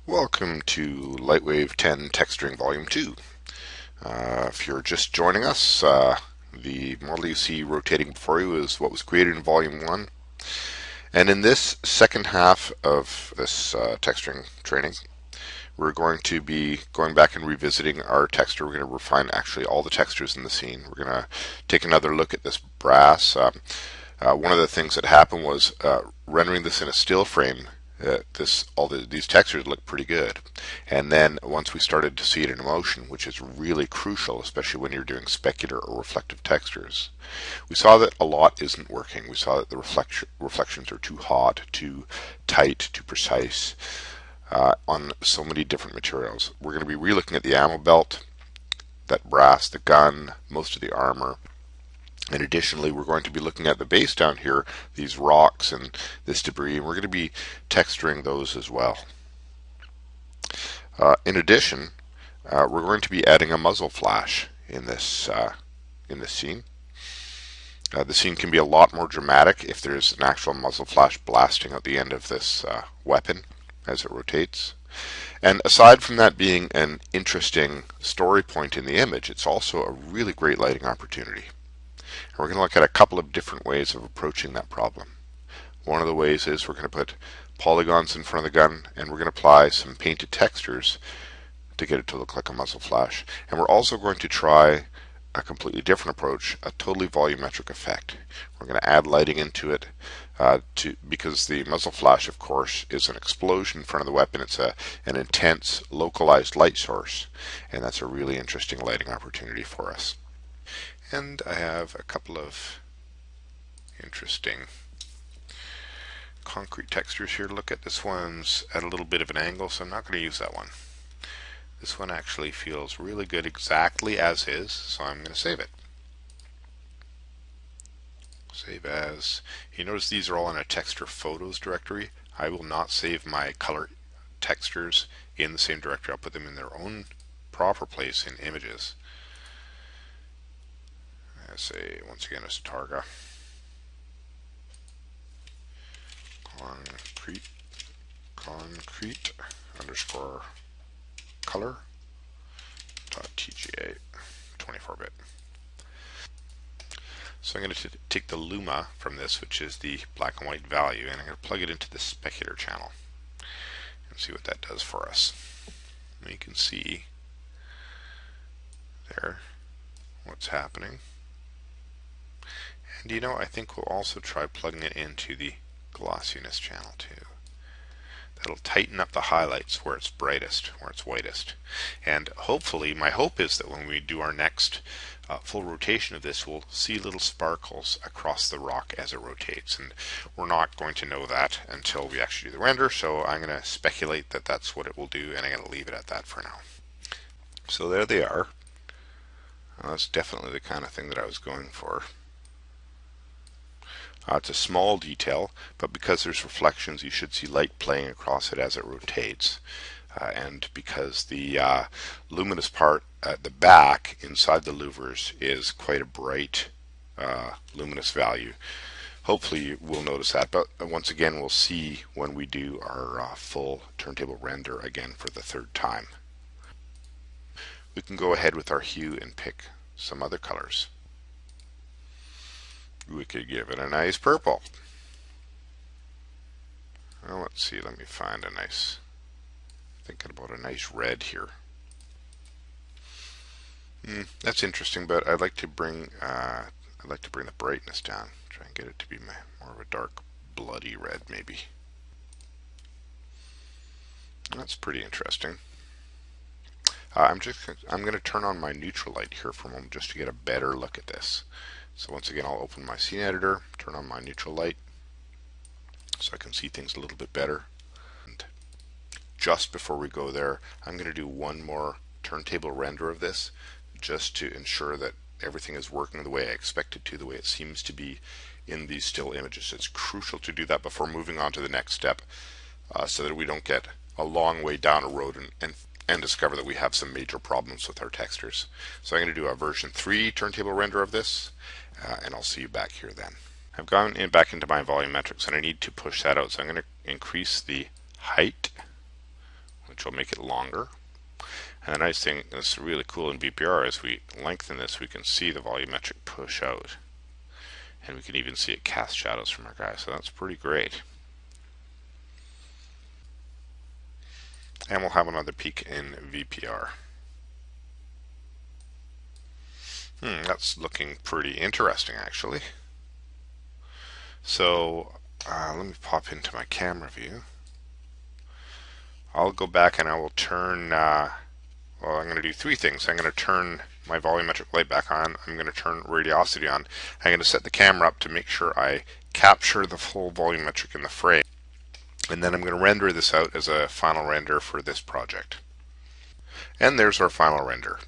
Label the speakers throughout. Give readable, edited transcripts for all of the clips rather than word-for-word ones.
Speaker 1: Welcome to LightWave 10 Texturing Volume 2. If you're just joining us, the model you see rotating before you is what was created in Volume 1. And in this second half of this texturing training, we're going to be going back and revisiting our texture. We're going to refine actually all the textures in the scene. We're going to take another look at this brass. One of the things that happened was rendering this in a still frame. These textures look pretty good, and then once we started to see it in motion, which is really crucial, especially when you're doing specular or reflective textures, we saw that a lot isn't working. We saw that the reflections are too hot, too tight, too precise on so many different materials. We're going to be re-looking at the ammo belt, that brass, the gun, most of the armor. And additionally, we're going to be looking at the base down here, these rocks and this debris, and we're going to be texturing those as well. In addition, we're going to be adding a muzzle flash in this scene. The scene can be a lot more dramatic if there's an actual muzzle flash blasting out the end of this weapon as it rotates. And aside from that being an interesting story point in the image, it's also a really great lighting opportunity. And we're going to look at a couple of different ways of approaching that problem. One of the ways is we're going to put polygons in front of the gun, and we're going to apply some painted textures to get it to look like a muzzle flash. And we're also going to try a completely different approach, a totally volumetric effect. We're going to add lighting into it because the muzzle flash, of course, is an explosion in front of the weapon. It's an intense, localized light source, and that's a really interesting lighting opportunity for us. And I have a couple of interesting concrete textures here to look at. This one's at a little bit of an angle, so I'm not going to use that one. This one actually feels really good exactly as is, so I'm going to save it. Save as. You notice these are all in a texture photos directory. I will not save my color textures in the same directory. I'll put them in their own proper place in images. Say once again as Targa concrete underscore color .tga 24-bit. So I'm going to take the luma from this, which is the black and white value, and I'm going to plug it into the specular channel and see what that does for us. And you can see there what's happening. And I think we'll also try plugging it into the glossiness channel too. That'll tighten up the highlights where it's brightest, where it's whitest. And hopefully, my hope is that when we do our next full rotation of this, we'll see little sparkles across the rock as it rotates. And we're not going to know that until we actually do the render, so I'm going to speculate that that's what it will do, and I'm going to leave it at that for now. So there they are. That's definitely the kind of thing that I was going for. It's a small detail, but because there's reflections, you should see light playing across it as it rotates. And because the luminous part at the back, inside the louvers, is quite a bright luminous value. Hopefully you will notice that, but once again we'll see when we do our full turntable render again for the third time. We can go ahead with our hue and pick some other colors. We could give it a nice purple. Well, let's see, let me find a nice, thinking about a nice red here. That's interesting, but I'd like to bring the brightness down. Try and get it to be more of a dark, bloody red, maybe. That's pretty interesting. I'm going to turn on my neutral light here for a moment just to get a better look at this. So once again, I'll open my scene editor, turn on my neutral light so I can see things a little bit better. And just before we go there, I'm going to do one more turntable render of this just to ensure that everything is working the way I expect it to, the way it seems to be in these still images. It's crucial to do that before moving on to the next step so that we don't get a long way down a road and and discover that we have some major problems with our textures. So I'm going to do a version 3 turntable render of this, and I'll see you back here then. I've gone back into my volumetrics, and I need to push that out, so I'm going to increase the height, which will make it longer. And the nice thing that's really cool in VPR is we lengthen this, we can see the volumetric push out, and we can even see it cast shadows from our guy, so that's pretty great. And we'll have another peek in VPR. That's looking pretty interesting, actually. So let me pop into my camera view. I'll go back and I will turn, well, I'm going to do 3 things. I'm going to turn my volumetric light back on. I'm going to turn radiosity on. I'm going to set the camera up to make sure I capture the full volumetric in the frame. And then I'm going to render this out as a final render for this project. And there's our final render.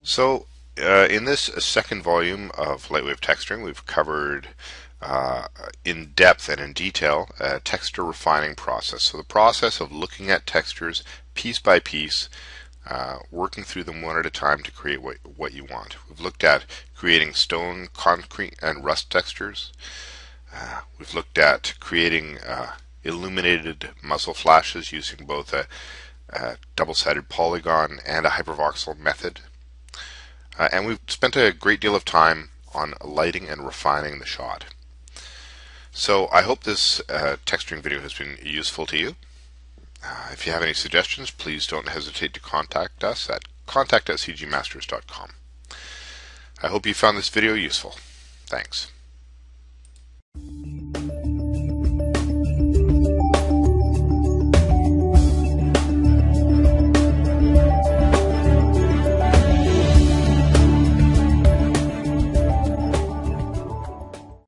Speaker 1: So in this second volume of LightWave texturing, we've covered in depth and in detail a texture refining process. So the process of looking at textures piece by piece, working through them one at a time to create what you want. We've looked at creating stone, concrete, and rust textures. We've looked at creating illuminated muzzle flashes using both a double-sided polygon and a hypervoxel method. And we've spent a great deal of time on lighting and refining the shot. So I hope this texturing video has been useful to you. If you have any suggestions, please don't hesitate to contact us at contact@cgmasters.com. I hope you found this video useful. Thanks.